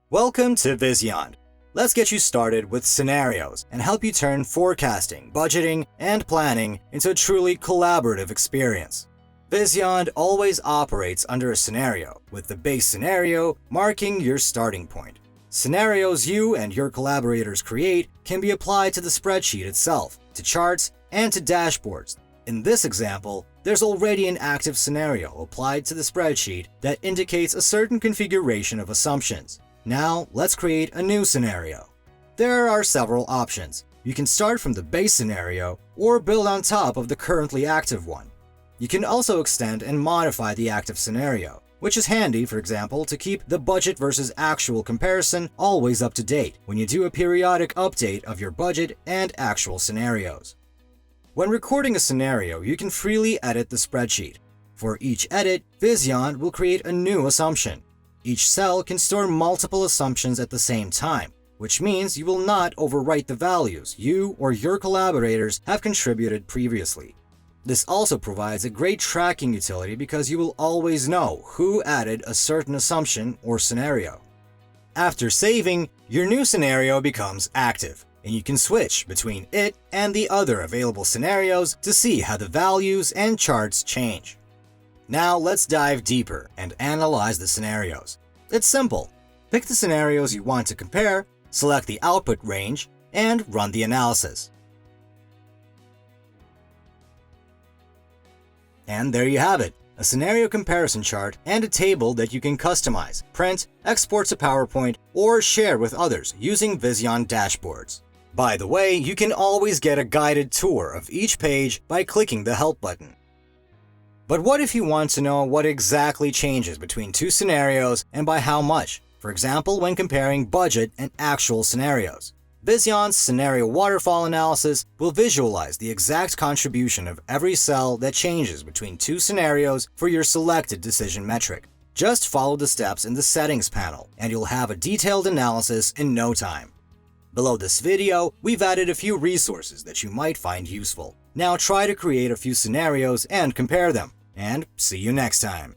Welcome to Visyond. Let's get you started with scenarios and help you turn forecasting, budgeting, and planning into a truly collaborative experience. Visyond always operates under a scenario, with the base scenario marking your starting point. Scenarios you and your collaborators create can be applied to the spreadsheet itself, to charts, and to dashboards. In this example, there's already an active scenario applied to the spreadsheet that indicates a certain configuration of assumptions. Now, let's create a new scenario. There are several options. You can start from the base scenario or build on top of the currently active one. You can also extend and modify the active scenario, which is handy, for example, to keep the budget versus actual comparison always up to date when you do a periodic update of your budget and actual scenarios. When recording a scenario, you can freely edit the spreadsheet. For each edit, Visyond will create a new assumption. Each cell can store multiple assumptions at the same time, which means you will not overwrite the values you or your collaborators have contributed previously. This also provides a great tracking utility because you will always know who added a certain assumption or scenario. After saving, your new scenario becomes active, and you can switch between it and the other available scenarios to see how the values and charts change. Now let's dive deeper and analyze the scenarios. It's simple. Pick the scenarios you want to compare, select the output range, and run the analysis. And there you have it, a scenario comparison chart and a table that you can customize, print, export to PowerPoint, or share with others using Visyond dashboards. By the way, you can always get a guided tour of each page by clicking the Help button. But what if you want to know what exactly changes between two scenarios and by how much? For example, when comparing budget and actual scenarios. Visyond's scenario waterfall analysis will visualize the exact contribution of every cell that changes between two scenarios for your selected decision metric. Just follow the steps in the settings panel and you'll have a detailed analysis in no time. Below this video, we've added a few resources that you might find useful. Now try to create a few scenarios and compare them. And see you next time.